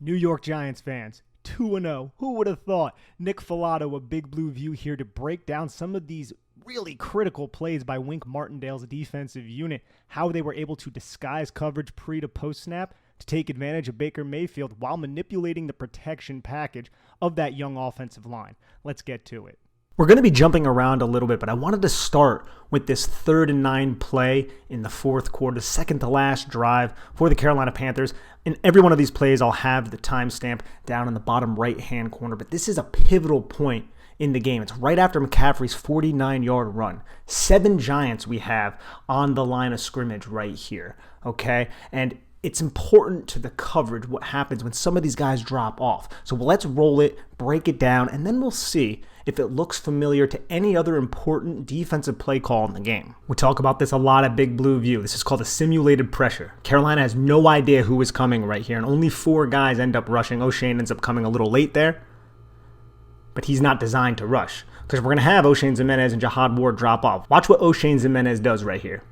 New York Giants fans, 2-0. Who would have thought? Nick Filato of Big Blue View here to break down some of these really critical plays by Wink Martindale's defensive unit, how they were able to disguise coverage pre to post snap to take advantage of Baker Mayfield while manipulating the protection package of that young offensive line. Let's get to it. We're going to be jumping around a little bit, but I wanted to start with this 3rd and 9 play in the fourth quarter, second to last drive for the Carolina Panthers. In every one of these plays, I'll have the timestamp down in the bottom right-hand corner, but this is a pivotal point in the game. It's right after McCaffrey's 49-yard run. 7 Giants we have on the line of scrimmage right here, okay? And it's important to the coverage what happens when some of these guys drop off. So let's roll it, break it down, and then we'll see if it looks familiar to any other important defensive play call in the game. We talk about this a lot at Big Blue View. This is called a simulated pressure. Carolina has no idea who is coming right here, and only 4 guys end up rushing. O'Shane ends up coming a little late there, but he's not designed to rush because we're going to have O'Shane Ximines and Jahad Ward drop off. Watch what O'Shane Ximines does right here.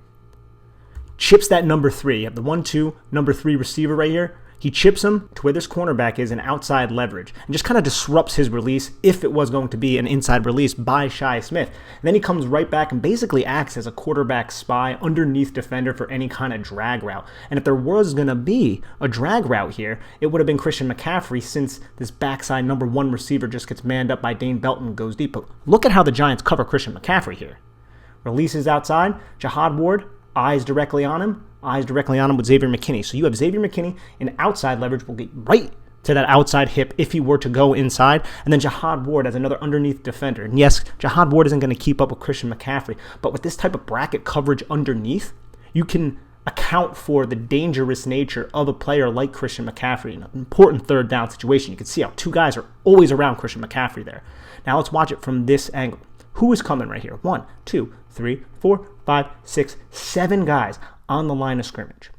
Chips that number 3. You have the 1-2, number 3 receiver right here. He chips him to where this cornerback is in outside leverage and just kind of disrupts his release if it was going to be an inside release by Shi Smith. And then he comes right back and basically acts as a quarterback spy underneath defender for any kind of drag route. And if there was going to be a drag route here, it would have been Christian McCaffrey since this backside number 1 receiver just gets manned up by Dane Belton and goes deep. But look at how the Giants cover Christian McCaffrey here. Releases outside, Jahad Ward, eyes directly on him with Xavier McKinney. So you have Xavier McKinney in outside leverage, will get right to that outside hip if he were to go inside. And then Jahad Ward as another underneath defender. And yes, Jahad Ward isn't going to keep up with Christian McCaffrey, but with this type of bracket coverage underneath, you can account for the dangerous nature of a player like Christian McCaffrey in an important third down situation. You can see how 2 guys are always around Christian McCaffrey there. Now let's watch it from this angle. Who is coming right here? 1, 2, 3, 4, 5, 6, 7 guys on the line of scrimmage.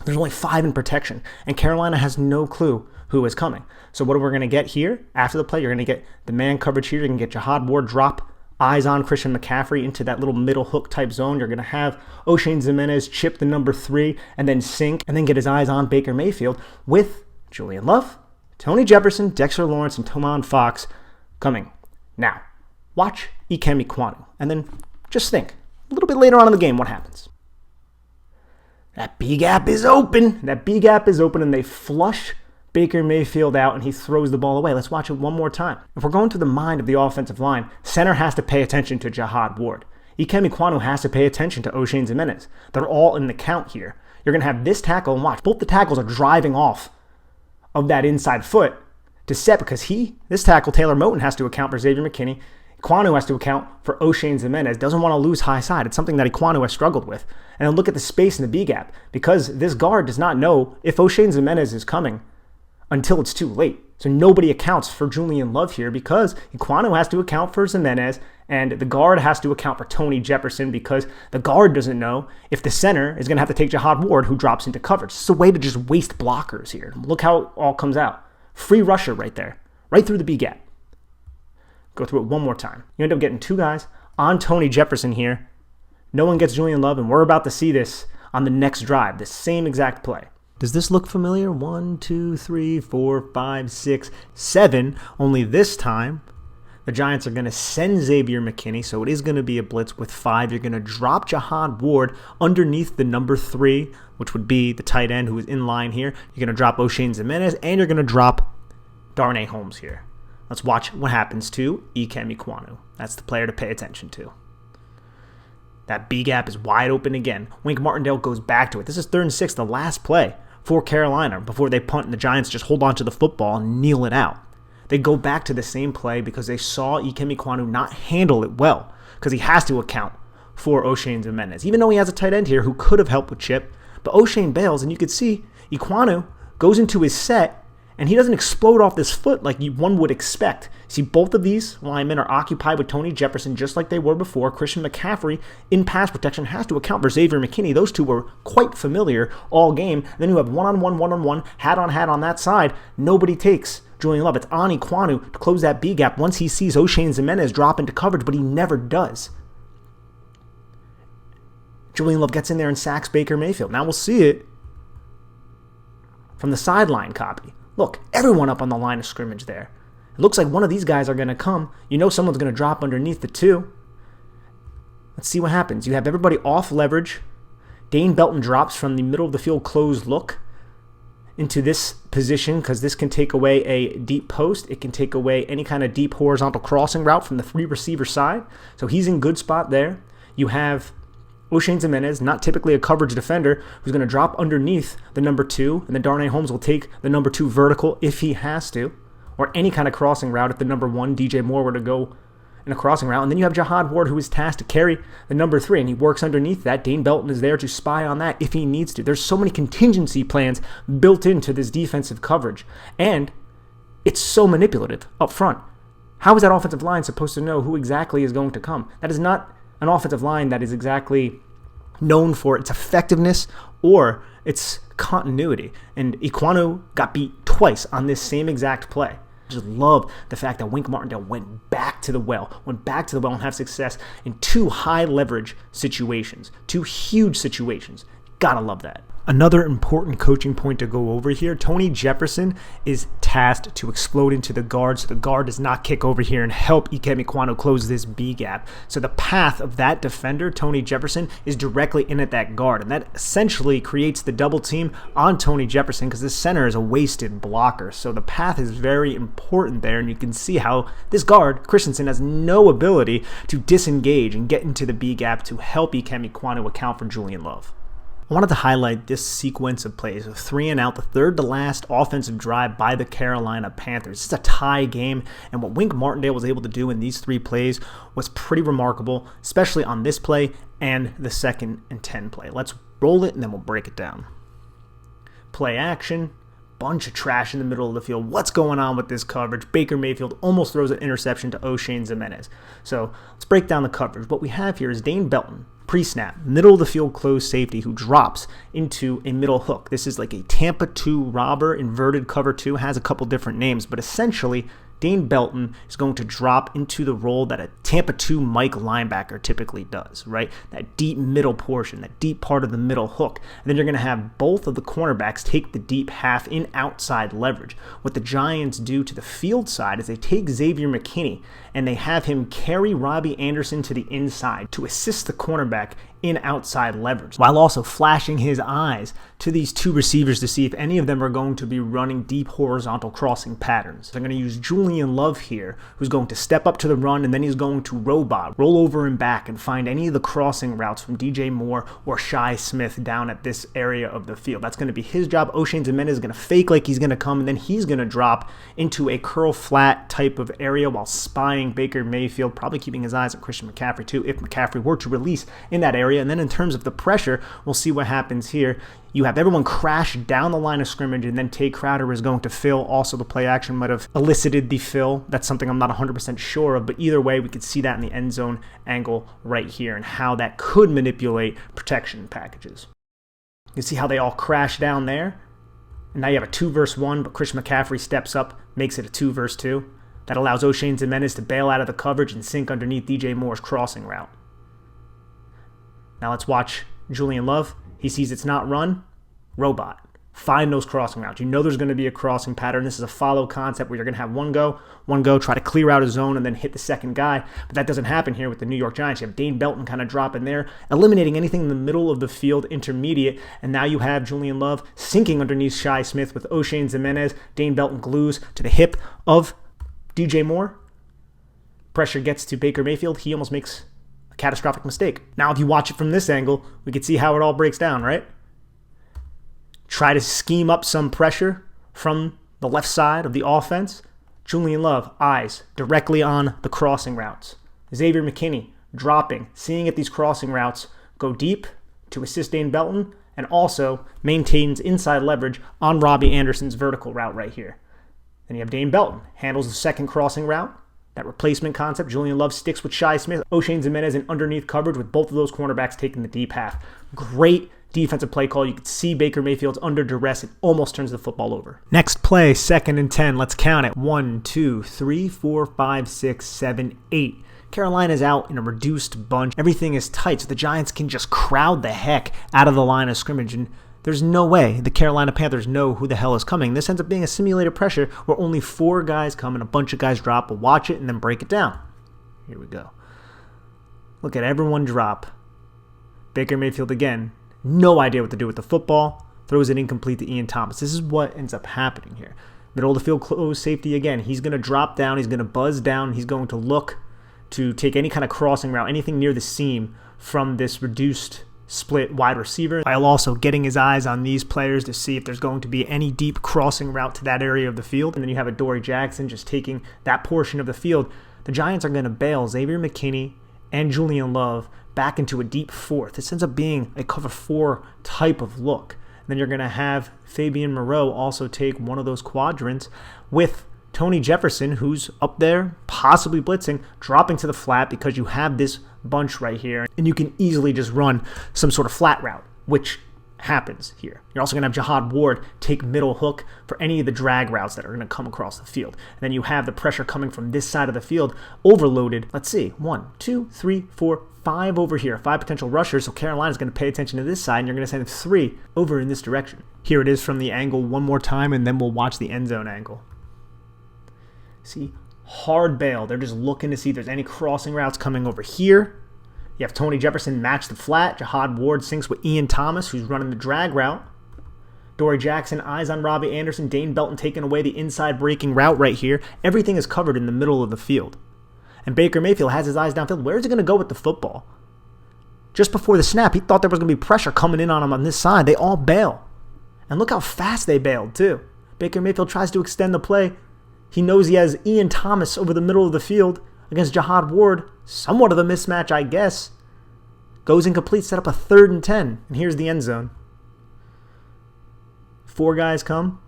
There's only 5 in protection, and Carolina has no clue who is coming. So what we're going to get here after the play, you're going to get the man coverage here. You're going to get Jahad Ward drop eyes on Christian McCaffrey into that little middle hook type zone. You're going to have O'Shane Ximines chip the number 3 and then sink and then get his eyes on Baker Mayfield with Julian Love, Tony Jefferson, Dexter Lawrence, and Tomon Fox coming. Now, watch Ikem Ekwonu, and then just think, a little bit later on in the game, what happens? That B gap is open. And they flush Baker Mayfield out, and he throws the ball away. Let's watch it one more time. If we're going through the mind of the offensive line, center has to pay attention to Jahad Ward. Ikem Ekwonu has to pay attention to O'Shane Ximines. They're all in the count here. You're going to have this tackle, and watch, both the tackles are driving off of that inside foot to set because this tackle, Taylor Moton, has to account for Xavier McKinney. Ekwonu has to account for O'Shane Ximines. Doesn't want to lose high side. It's something that Ekwonu has struggled with. And then look at the space in the B gap because this guard does not know if O'Shane Ximines is coming until it's too late. So nobody accounts for Julian Love here because Ekwonu has to account for Ximines and the guard has to account for Tony Jefferson because the guard doesn't know if the center is going to have to take Jahad Ward who drops into coverage. It's a way to just waste blockers here. Look how it all comes out. Free rusher right there, right through the B gap. Go through it one more time. You end up getting 2 guys on Tony Jefferson here. No one gets Julian Love, and we're about to see this on the next drive, the same exact play. Does this look familiar? 1, 2, 3, 4, 5, 6, 7. Only this time, the Giants are going to send Xavier McKinney, so it is going to be a blitz with 5. You're going to drop Jahad Ward underneath the number 3, which would be the tight end who is in line here. You're going to drop O'Shane Ximines, and you're going to drop Darnay Holmes here. Let's watch what happens to Ikem Ekwonu. That's the player to pay attention to. That B gap is wide open again. Wink Martindale goes back to it. This is 3rd and 6, the last play for Carolina before they punt and the Giants just hold on to the football and kneel it out. They go back to the same play because they saw Ikem Ekwonu not handle it well because he has to account for O'Shane Ximines. Even though he has a tight end here who could have helped with chip, but O'Shane bails and you can see Ekwonu goes into his set and he doesn't explode off this foot like one would expect. See, both of these linemen are occupied with Tony Jefferson just like they were before. Christian McCaffrey in pass protection has to account for Xavier McKinney. Those two were quite familiar all game. And then you have one-on-one, hat on that side. Nobody takes Julian Love. It's on Ekwonu to close that B gap once he sees O'Shane Ximines drop into coverage, but he never does. Julian Love gets in there and sacks Baker Mayfield. Now we'll see it from the sideline copy. Look, everyone up on the line of scrimmage there. It looks like one of these guys are going to come. You know someone's going to drop underneath the 2. Let's see what happens. You have everybody off leverage. Dane Belton drops from the middle of the field closed look into this position because this can take away a deep post. It can take away any kind of deep horizontal crossing route from the 3 receiver side. So he's in good spot there. You have O'Shane Ximines, not typically a coverage defender, who's going to drop underneath the number 2, and then Darnay Holmes will take the number 2 vertical if he has to, or any kind of crossing route if the number 1, DJ Moore, were to go in a crossing route. And then you have Jihad Ward, who is tasked to carry the number 3, and he works underneath that. Dane Belton is there to spy on that if he needs to. There's so many contingency plans built into this defensive coverage, and it's so manipulative up front. How is that offensive line supposed to know who exactly is going to come? That is not an offensive line that is exactly known for its effectiveness or its continuity. And Ekwonu got beat twice on this same exact play. I just love the fact that Wink Martindale went back to the well and have success in 2 high leverage situations, 2 huge situations. Gotta love that. Another important coaching point to go over here, Tony Jefferson is tasked to explode into the guard so the guard does not kick over here and help Ikem Ekwonu close this B gap. So the path of that defender, Tony Jefferson, is directly in at that guard, and that essentially creates the double team on Tony Jefferson because this center is a wasted blocker. So the path is very important there, and you can see how this guard, Christensen, has no ability to disengage and get into the B gap to help Ikem Ekwonu account for Julian Love. I wanted to highlight this sequence of plays, a 3 and out, the third to last offensive drive by the Carolina Panthers. It's a tie game, and what Wink Martindale was able to do in these 3 plays was pretty remarkable, especially on this play and the 2nd and 10 play. Let's roll it, and then we'll break it down. Play action, bunch of trash in the middle of the field. What's going on with this coverage? Baker Mayfield almost throws an interception to O'Shane Ximines. So let's break down the coverage. What we have here is Dane Belton, pre-snap, middle of the field closed safety who drops into a middle hook. This is like a Tampa 2 robber, inverted cover 2, has a couple different names, but essentially Dane Belton is going to drop into the role that a Tampa 2 Mike linebacker typically does, right? That deep middle portion, that deep part of the middle hook. And then you're going to have both of the cornerbacks take the deep half in outside leverage. What the Giants do to the field side is they take Xavier McKinney and they have him carry Robbie Anderson to the inside to assist the cornerback in outside leverage, while also flashing his eyes to these 2 receivers to see if any of them are going to be running deep horizontal crossing patterns. They're going to use Julian Love here, who's going to step up to the run, and then he's going to robot, roll over and back, and find any of the crossing routes from DJ Moore or Shi Smith down at this area of the field. That's going to be his job. O'Shane Ximines is going to fake like he's going to come, and then he's going to drop into a curl flat type of area while spying Baker Mayfield, probably keeping his eyes on Christian McCaffrey too, if McCaffrey were to release in that area. And then in terms of the pressure, we'll see what happens here. You have everyone crash down the line of scrimmage, and then Tay Crowder is going to fill. Also, the play action might have elicited the fill. That's something I'm not 100% sure of, but either way, we could see that in the end zone angle right here and how that could manipulate protection packages. You can see how they all crash down there. And now you have a 2 versus 1, but Christian McCaffrey steps up, makes it a 2 versus 2. That allows O'Shane Ximines to bail out of the coverage and sink underneath DJ Moore's crossing route. Now let's watch Julian Love. He sees it's not run. Robot. Find those crossing routes. You know there's going to be a crossing pattern. This is a follow concept where you're going to have one go, try to clear out a zone, and then hit the second guy. But that doesn't happen here with the New York Giants. You have Dane Belton kind of dropping there, eliminating anything in the middle of the field, intermediate. And now you have Julian Love sinking underneath Shi Smith with O'Shane Ximines. Dane Belton glues to the hip of DJ Moore. Pressure gets to Baker Mayfield. He almost makes a catastrophic mistake. Now, if you watch it from this angle, we can see how it all breaks down, right? Try to scheme up some pressure from the left side of the offense. Julian Love, eyes directly on the crossing routes. Xavier McKinney dropping, seeing if these crossing routes go deep to assist Dane Belton, and also maintains inside leverage on Robbie Anderson's vertical route right here. Then you have Dane Belton, handles the second crossing route. That replacement concept, Julian Love sticks with Shi Smith. O'Shane Ximines in underneath coverage with both of those cornerbacks taking the deep half. Great defensive play call. You can see Baker Mayfield's under duress. It almost turns the football over. Next play, 2nd and 10. Let's count it. 1, 2, 3, 4, 5, 6, 7, 8. Carolina's out in a reduced bunch. Everything is tight, so the Giants can just crowd the heck out of the line of scrimmage. And There's no way the Carolina Panthers know who the hell is coming. This ends up being a simulated pressure where only 4 guys come and a bunch of guys drop. We'll watch it and then break it down. Here we go. Look at everyone drop. Baker Mayfield again. No idea what to do with the football. Throws it incomplete to Ian Thomas. This is what ends up happening here. Middle of the field close safety again. He's going to drop down. He's going to buzz down. He's going to look to take any kind of crossing route, anything near the seam from this reduced split wide receiver, while also getting his eyes on these players to see if there's going to be any deep crossing route to that area of the field. And then you have Adoree Jackson just taking that portion of the field. The Giants are going to bail Xavier McKinney and Julian Love back into a deep fourth. This ends up being a cover 4 type of look. And then you're going to have Fabian Moreau also take one of those quadrants with Tony Jefferson, who's up there, possibly blitzing, dropping to the flat because you have this bunch right here. And you can easily just run some sort of flat route, which happens here. You're also going to have Jahad Ward take middle hook for any of the drag routes that are going to come across the field. And then you have the pressure coming from this side of the field overloaded. Let's see, 1, 2, 3, 4, 5 over here. 5 potential rushers, so Carolina's going to pay attention to this side, and you're going to send 3 over in this direction. Here it is from the angle one more time, and then we'll watch the end zone angle. See, hard bail. They're just looking to see if there's any crossing routes coming over here. You have Tony Jefferson match the flat. Jahad Ward syncs with Ian Thomas, who's running the drag route. Adoree Jackson, eyes on Robbie Anderson. Dane Belton taking away the inside breaking route right here. Everything is covered in the middle of the field. And Baker Mayfield has his eyes downfield. Where is he going to go with the football? Just before the snap, he thought there was going to be pressure coming in on him on this side. They all bail. And look how fast they bailed, too. Baker Mayfield tries to extend the play. He knows he has Ian Thomas over the middle of the field against Jahad Ward. Somewhat of a mismatch, I guess. Goes incomplete, set up a 3rd and 10. And here's the end zone. 4 guys come.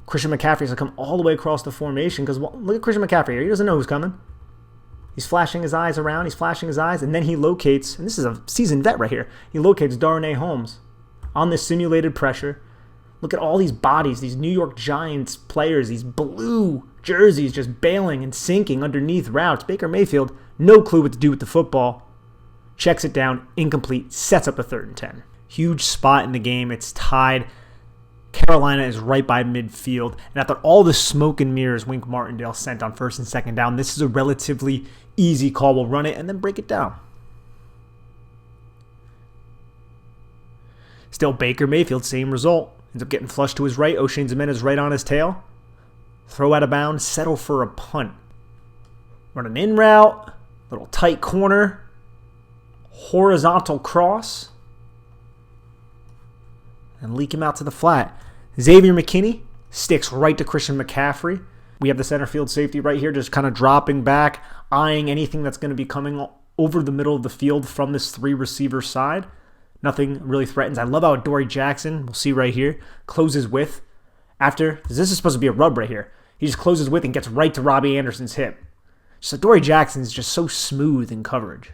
Christian McCaffrey's going to come all the way across the formation because look at Christian McCaffrey here. He doesn't know who's coming. He's flashing his eyes around. He's flashing his eyes. And then he locates, and this is a seasoned vet right here, he locates Darnay Holmes on this simulated pressure. Look at all these bodies, these New York Giants players, these blue jerseys just bailing and sinking underneath routes. Baker Mayfield, no clue what to do with the football. Checks it down, incomplete, sets up a 3rd and 10. Huge spot in the game. It's tied. Carolina is right by midfield. And after all the smoke and mirrors Wink Martindale sent on 1st and 2nd down, this is a relatively easy call. We'll run it and then break it down. Still Baker Mayfield, same result. Ends up getting flushed to his right. O'Shane Ximena right on his tail. Throw out of bounds. Settle for a punt. Run an in route. Little tight corner. Horizontal cross. And leak him out to the flat. Xavier McKinney sticks right to Christian McCaffrey. We have the center field safety right here just kind of dropping back, eyeing anything that's going to be coming over the middle of the field from this 3 receiver side. Nothing really threatens. I love how Adoree Jackson, we'll see right here, closes with. After, this is supposed to be a rub right here. He just closes with and gets right to Robbie Anderson's hip. Just Adoree Jackson is just so smooth in coverage.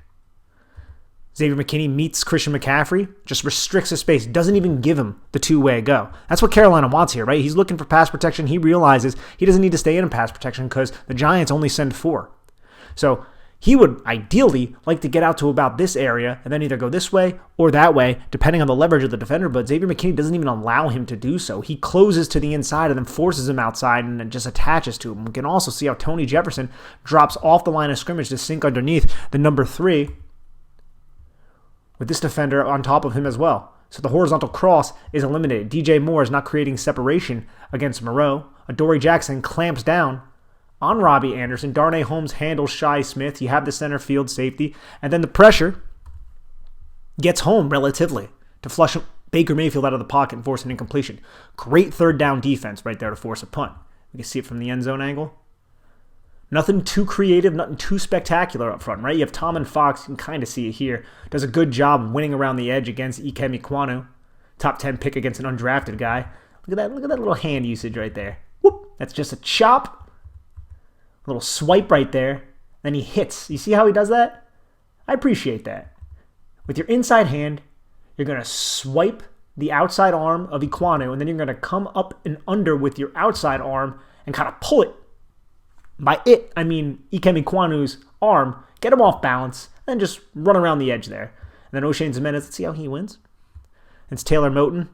Xavier McKinney meets Christian McCaffrey, just restricts his space, doesn't even give him the 2-way go. That's what Carolina wants here, right? He's looking for pass protection. He realizes he doesn't need to stay in pass protection because the Giants only send 4. So he would ideally like to get out to about this area and then either go this way or that way, depending on the leverage of the defender. But Xavier McKinney doesn't even allow him to do so. He closes to the inside and then forces him outside and then just attaches to him. We can also see how Tony Jefferson drops off the line of scrimmage to sink underneath the number 3 with this defender on top of him as well. So the horizontal cross is eliminated. DJ Moore is not creating separation against Moreau. Adoree Jackson clamps down on Robbie Anderson. Darnay Holmes handles Shi Smith. You have the center field safety. And then the pressure gets home relatively to flush Baker Mayfield out of the pocket and force an incompletion. Great 3rd down defense right there to force a punt. We can see it from the end zone angle. Nothing too creative, nothing too spectacular up front, right? You have Tom and Fox, you can kind of see it here. Does a good job winning around the edge against Ikem Ekwonu. Top 10 pick against an undrafted guy. Look at that little hand usage right there. Whoop! That's just a chop. A little swipe right there. Then he hits. You see how he does that? I appreciate that. With your inside hand, you're going to swipe the outside arm of Ekwonu, and then you're going to come up and under with your outside arm and kind of pull it. By it, I mean Ikem Ekwonu's arm, get him off balance, and just run around the edge there. And then O'Shane Ximena, let's see how he wins. It's Taylor Moton.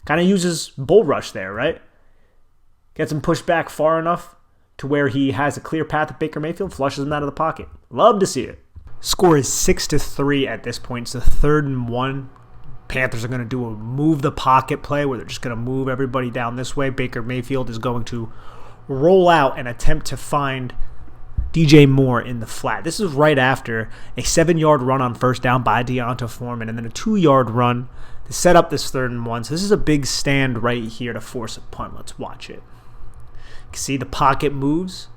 Kind of uses bull rush there, right? Gets him pushed back far enough to where he has a clear path at Baker Mayfield, flushes him out of the pocket. Love to see it. Score is 6-3 at this point. It's a 3rd and 1. Panthers are going to do a move the pocket play where they're just going to move everybody down this way. Baker Mayfield is going to roll out and attempt to find DJ Moore in the flat. This is right after a 7-yard run on first down by Deonta Foreman and then a 2-yard run to set up this 3rd and 1. So this is a big stand right here to force a punt. Let's watch it. You can see the pocket moves.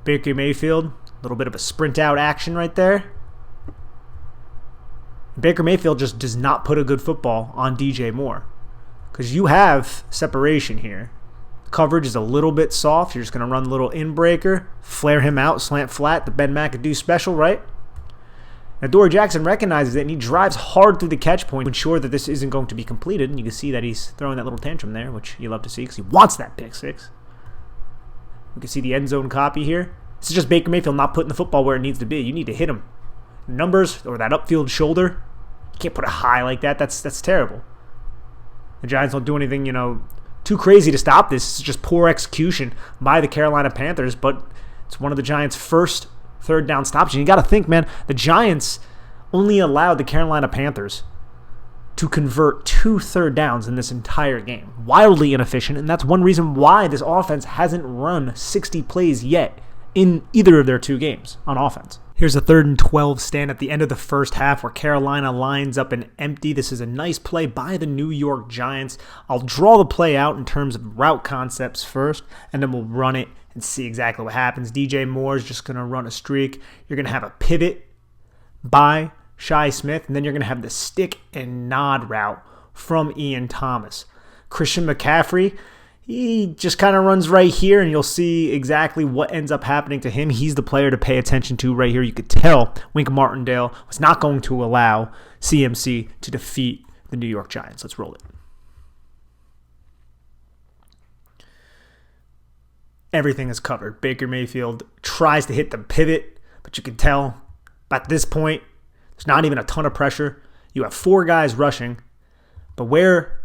Baker Mayfield, a little bit of a sprint out action right there. Baker Mayfield just does not put a good football on DJ Moore because you have separation here. Coverage is a little bit soft. You're just going to run a little in-breaker, flare him out, slant flat, the Ben McAdoo special, right? Now, Dory Jackson recognizes it, and he drives hard through the catch point to ensure that this isn't going to be completed. And you can see that he's throwing that little tantrum there, which you love to see because he wants that pick six. You can see the end zone copy here. This is just Baker Mayfield not putting the football where it needs to be. You need to hit him. Numbers or that upfield shoulder, you can't put it high like that. That's terrible. The Giants don't do anything, too crazy to stop this. It's just poor execution by the Carolina Panthers, but it's one of the Giants' first 3rd down stops. And you got to think, man, the Giants only allowed the Carolina Panthers to convert 2 3rd downs in this entire game. Wildly inefficient, and that's one reason why this offense hasn't run 60 plays yet in either of their 2 games on offense. Here's a 3rd and 12 stand at the end of the first half where Carolina lines up an empty. This is a nice play by the New York Giants. I'll draw the play out in terms of route concepts first, and then we'll run it and see exactly what happens. DJ Moore is just going to run a streak. You're going to have a pivot by Shi Smith, and then you're going to have the stick and nod route from Ian Thomas. Christian McCaffrey, he just kind of runs right here, and you'll see exactly what ends up happening to him. He's the player to pay attention to right here. You could tell Wink Martindale was not going to allow CMC to defeat the New York Giants. Let's roll it. Everything is covered. Baker Mayfield tries to hit the pivot, but you can tell at this point, there's not even a ton of pressure. You have 4 guys rushing, but where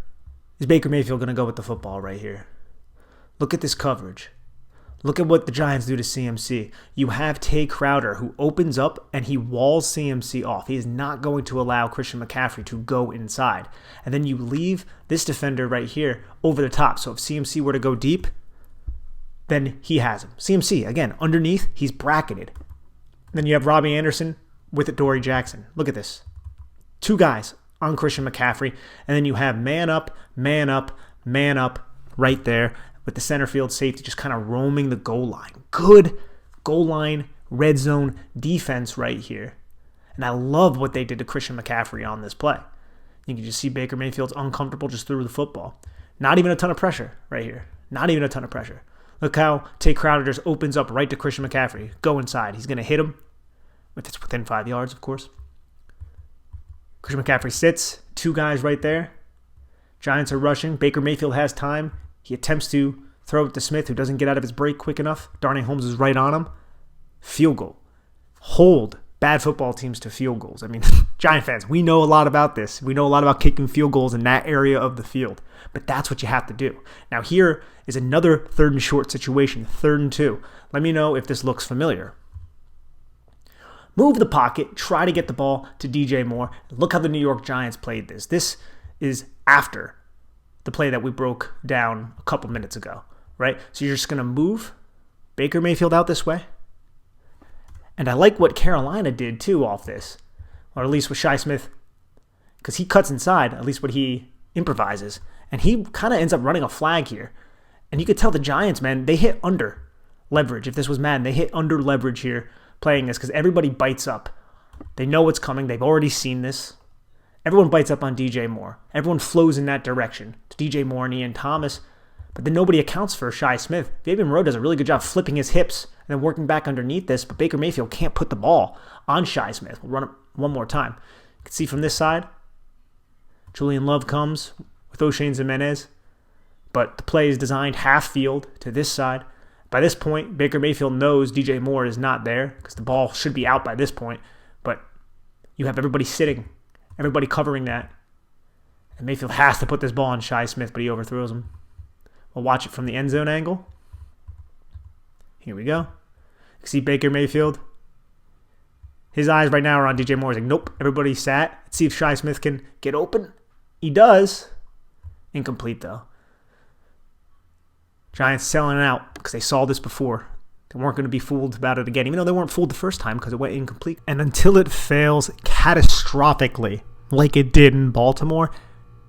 is Baker Mayfield going to go with the football right here? Look at this coverage. Look at what the Giants do to CMC. You have Tay Crowder who opens up and he walls CMC off. He is not going to allow Christian McCaffrey to go inside. And then you leave this defender right here over the top. So if CMC were to go deep, then he has him. CMC, again, underneath, he's bracketed. Then you have Robbie Anderson with Dory Jackson. Look at this. 2 guys on Christian McCaffrey. And then you have man up, man up, man up right there with the center field safety just kind of roaming the goal line. Good goal line, red zone defense right here. And I love what they did to Christian McCaffrey on this play. You can just see Baker Mayfield's uncomfortable just through the football. Not even a ton of pressure right here. Not even a ton of pressure. Look how Tay Crowder just opens up right to Christian McCaffrey. Go inside. He's going to hit him. If it's within 5 yards, of course. Christian McCaffrey sits. 2 guys right there. Giants are rushing. Baker Mayfield has time. He attempts to throw it to Smith, who doesn't get out of his break quick enough. Darnay Holmes is right on him. Field goal. Hold bad football teams to field goals. I mean, Giant fans, we know a lot about this. We know a lot about kicking field goals in that area of the field. But that's what you have to do. Now here is another 3rd and short situation. 3rd and 2. Let me know if this looks familiar. Move the pocket. Try to get the ball to DJ Moore. Look how the New York Giants played this. This is after the play that we broke down a couple minutes ago, right? So you're just going to move Baker Mayfield out this way. And I like what Carolina did, too, off this. Or at least with Shi Smith. Because he cuts inside, at least what he improvises. And he kind of ends up running a flag here. And you could tell the Giants, man, they hit under leverage. If this was Madden, they hit under leverage here playing this because everybody bites up. They know what's coming. They've already seen this. Everyone bites up on DJ Moore. Everyone flows in that direction to DJ Moore and Ian Thomas. But then nobody accounts for Shi Smith. Fabian Moreau does a really good job flipping his hips and then working back underneath this. But Baker Mayfield can't put the ball on Shi Smith. We'll run it one more time. You can see from this side, Julian Love comes with O'Shane Jimenez. But the play is designed half field to this side. By this point, Baker Mayfield knows DJ Moore is not there because the ball should be out by this point. But you have everybody sitting. Everybody covering that. And Mayfield has to put this ball on Shi Smith, but he overthrows him. We'll watch it from the end zone angle. Here we go. You see Baker Mayfield. His eyes right now are on DJ Moore. He's like, nope, everybody sat. Let's see if Shi Smith can get open. He does. Incomplete, though. Giants selling it out because they saw this before. They weren't going to be fooled about it again, even though they weren't fooled the first time because it went incomplete. And until it fails catastrophically, like it did in Baltimore,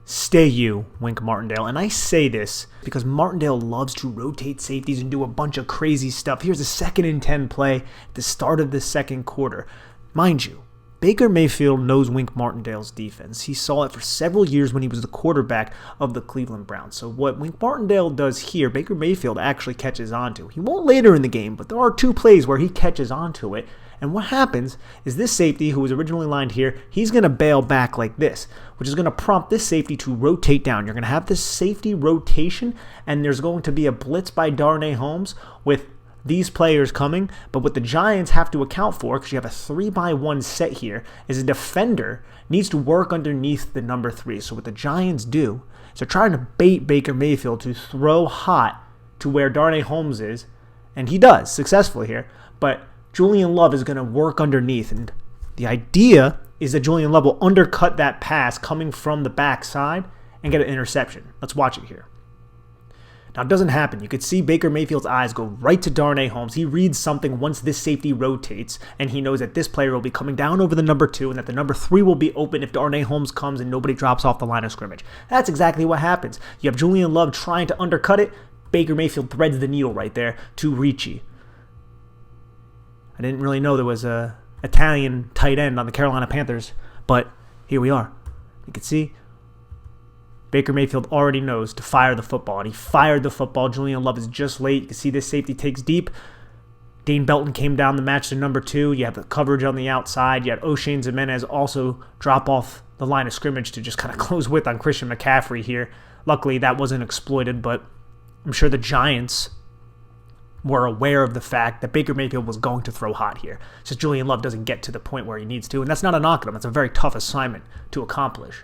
stay you, Wink Martindale. And I say this because Martindale loves to rotate safeties and do a bunch of crazy stuff. Here's a 2nd and 10 play at the start of the second quarter. Mind you, Baker Mayfield knows Wink Martindale's defense. He saw it for several years when he was the quarterback of the Cleveland Browns. So what Wink Martindale does here, Baker Mayfield actually catches onto. He won't later in the game, but there are 2 plays where he catches onto it. And what happens is this safety, who was originally lined here, he's going to bail back like this, which is going to prompt this safety to rotate down. You're going to have this safety rotation, and there's going to be a blitz by Darnay Holmes with these players coming. But what the Giants have to account for, because you have a 3-by-1 set here, is a defender needs to work underneath the number 3. So what the Giants do is they're trying to bait Baker Mayfield to throw hot to where Darnay Holmes is, and he does successfully here. But Julian Love is going to work underneath, and the idea is that Julian Love will undercut that pass coming from the backside and get an interception. Let's watch it here. Now, it doesn't happen. You could see Baker Mayfield's eyes go right to Darnay Holmes. He reads something once this safety rotates, and he knows that this player will be coming down over the number 2 and that the number 3 will be open if Darnay Holmes comes and nobody drops off the line of scrimmage. That's exactly what happens. You have Julian Love trying to undercut it. Baker Mayfield threads the needle right there to Ricci. I didn't really know there was a Italian tight end on the Carolina Panthers, but here we are. You can see Baker Mayfield already knows to fire the football, and he fired the football. Julian Love is just late. You can see this safety takes deep. Dane Belton came down the match to number 2. You have the coverage on the outside. You had O'Shane Jimenez also drop off the line of scrimmage to just kind of close with on Christian McCaffrey here. Luckily, that wasn't exploited, but I'm sure the Giants were aware of the fact that Baker Mayfield was going to throw hot here. It's just Julian Love doesn't get to the point where he needs to, and that's not a knock on him. It's a very tough assignment to accomplish.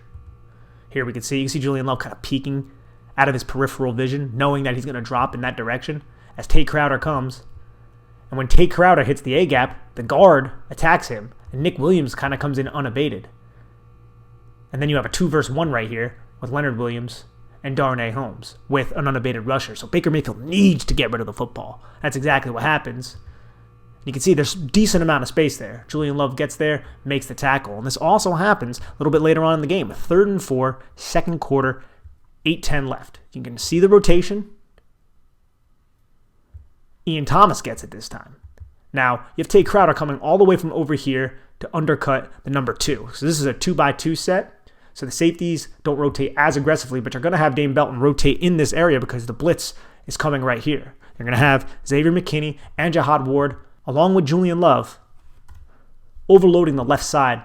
Here you can see Julian Love kind of peeking out of his peripheral vision, knowing that he's going to drop in that direction as Tate Crowder comes. And when Tate Crowder hits the A-gap, the guard attacks him, and Nick Williams kind of comes in unabated. And then you have a 2-versus-1 right here with Leonard Williams and Darnay Holmes with an unabated rusher. So Baker Mayfield needs to get rid of the football. That's exactly what happens. You can see there's a decent amount of space there. Julian Love gets there, makes the tackle. And this also happens a little bit later on in the game. 3rd and 4, second quarter, 8:10 left. You can see the rotation. Ian Thomas gets it this time. Now, you have Tate Crowder coming all the way from over here to undercut the number 2. So this is a 2-by-2 set. So the safeties don't rotate as aggressively, but you're going to have Dane Belton rotate in this area because the blitz is coming right here. You're going to have Xavier McKinney and Jahad Ward, along with Julian Love, overloading the left side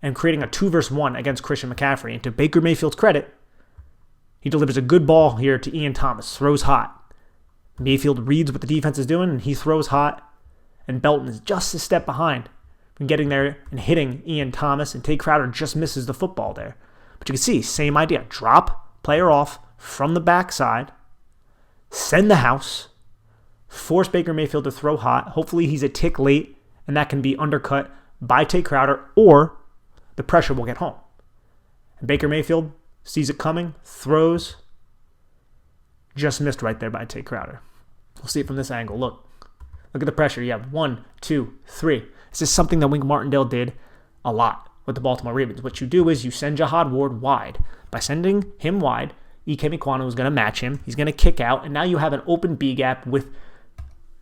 and creating a 2-versus-1 against Christian McCaffrey. And to Baker Mayfield's credit, he delivers a good ball here to Ian Thomas, throws hot. Mayfield reads what the defense is doing, and he throws hot. And Belton is just a step behind from getting there and hitting Ian Thomas, and Tate Crowder just misses the football there. But you can see, same idea. Drop, player off from the backside, send the house, force Baker Mayfield to throw hot. Hopefully he's a tick late, and that can be undercut by Tate Crowder, or the pressure will get home. And Baker Mayfield sees it coming, throws, just missed right there by Tate Crowder. We'll see it from this angle. Look at the pressure. You have 1, 2, 3. This is something that Wink Martindale did a lot with the Baltimore Ravens. What you do is you send Jahad Ward wide. By sending him wide, Ike Mikwanu is going to match him. He's going to kick out, and now you have an open B gap with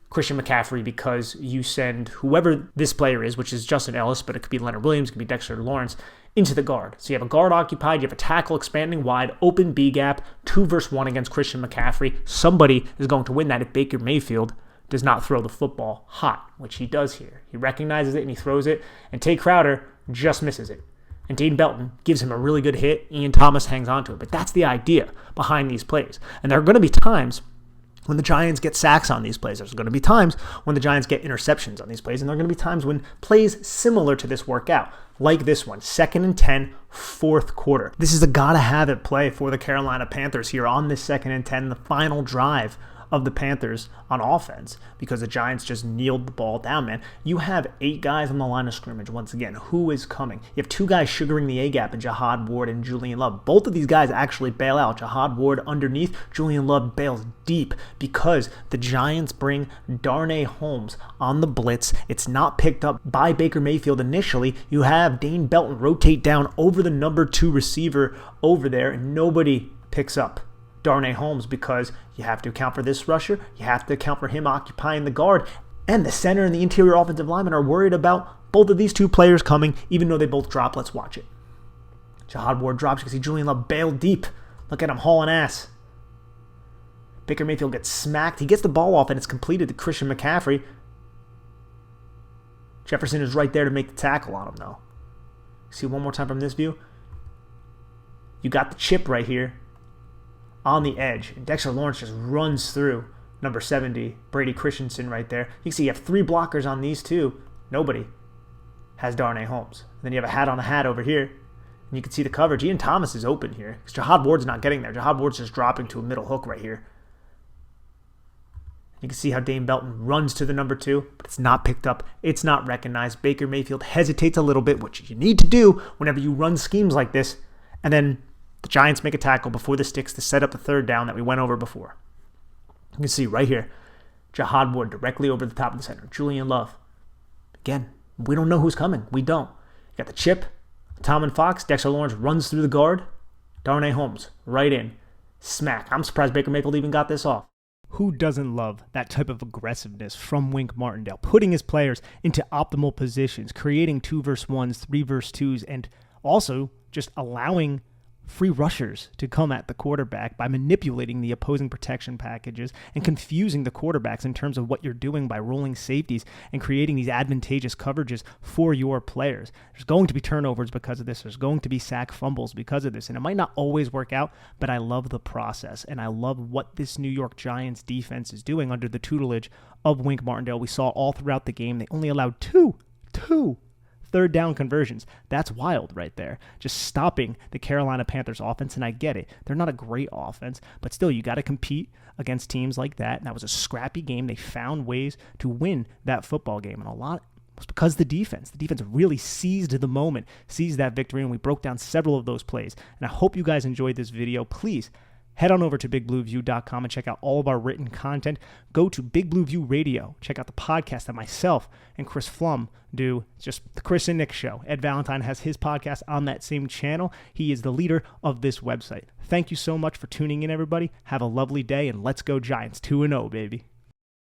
Christian McCaffrey because you send whoever this player is, which is Justin Ellis, but it could be Leonard Williams, it could be Dexter Lawrence, into the guard. So you have a guard occupied, you have a tackle expanding wide, open B gap, 2-versus-1 against Christian McCaffrey. Somebody is going to win that if Baker Mayfield does not throw the football hot, which he does here. He recognizes it and he throws it, and Tate Crowder just misses it. And Dane Belton gives him a really good hit. Ian Thomas hangs on to it. But that's the idea behind these plays. And there are going to be times when the Giants get sacks on these plays. There's going to be times when the Giants get interceptions on these plays, and there are going to be times when plays similar to this work out, like this one, 2nd and 10, fourth quarter. This is a gotta-have-it play for the Carolina Panthers here on this 2nd and 10, the final drive of the Panthers on offense, because the Giants just kneeled the ball down, man. You have 8 guys on the line of scrimmage. Once again, who is coming? You have 2 guys sugaring the A-gap in Jihad Ward and Julian Love. Both of these guys actually bail out. Jihad Ward underneath, Julian Love bails deep because the Giants bring Darnay Holmes on the blitz. It's not picked up by Baker Mayfield initially. You have Dane Belton rotate down over the number 2 receiver over there, and nobody picks up Darnay Holmes because you have to account for this rusher, you have to account for him occupying the guard, and the center and the interior offensive linemen are worried about both of these 2 players coming, even though they both drop. Let's watch it. Jihad Ward drops. You can see Julian Love bail deep. Look at him hauling ass. Baker Mayfield gets smacked. He gets the ball off, and it's completed to Christian McCaffrey. Jefferson is right there to make the tackle on him, though. See one more time from this view. You got the chip right here on the edge, and Dexter Lawrence just runs through number 70, Brady Christensen right there. You can see you have 3 blockers on these 2. Nobody has Darnay Holmes. And then you have a hat on a hat over here, and you can see the coverage. Ian Thomas is open here because Jihad Ward's not getting there. Jihad Ward's just dropping to a middle hook right here. You can see how Dane Belton runs to the number 2, but it's not picked up. It's not recognized. Baker Mayfield hesitates a little bit, which you need to do whenever you run schemes like this, and then the Giants make a tackle before the sticks to set up the 3rd down that we went over before. You can see right here, Jihad Ward directly over the top of the center. Julian Love. Again, we don't know who's coming. We don't. You got the chip, Tom and Fox. Dexter Lawrence runs through the guard. Darnay Holmes right in. Smack. I'm surprised Baker Mayfield even got this off. Who doesn't love that type of aggressiveness from Wink Martindale, putting his players into optimal positions, creating 2-versus-1s, 3-versus-2s, and also just allowing free rushers to come at the quarterback by manipulating the opposing protection packages and confusing the quarterbacks in terms of what you're doing by rolling safeties and creating these advantageous coverages for your players. There's going to be turnovers because of this. There's going to be sack fumbles because of this. And it might not always work out, but I love the process. And I love what this New York Giants defense is doing under the tutelage of Wink Martindale. We saw all throughout the game. They only allowed two 3rd down conversions. That's wild right there. Just stopping the Carolina Panthers offense, and I get it. They're not a great offense, but still, you got to compete against teams like that, and that was a scrappy game. They found ways to win that football game, and a lot was because the defense really seized the moment, seized that victory, and we broke down several of those plays. And I hope you guys enjoyed this video. Please head on over to bigblueview.com and check out all of our written content. Go to Big Blue View Radio. Check out the podcast that myself and Chris Flum do. It's just the Chris and Nick Show. Ed Valentine has his podcast on that same channel. He is the leader of this website. Thank you so much for tuning in, everybody. Have a lovely day, and let's go Giants. 2-0, baby.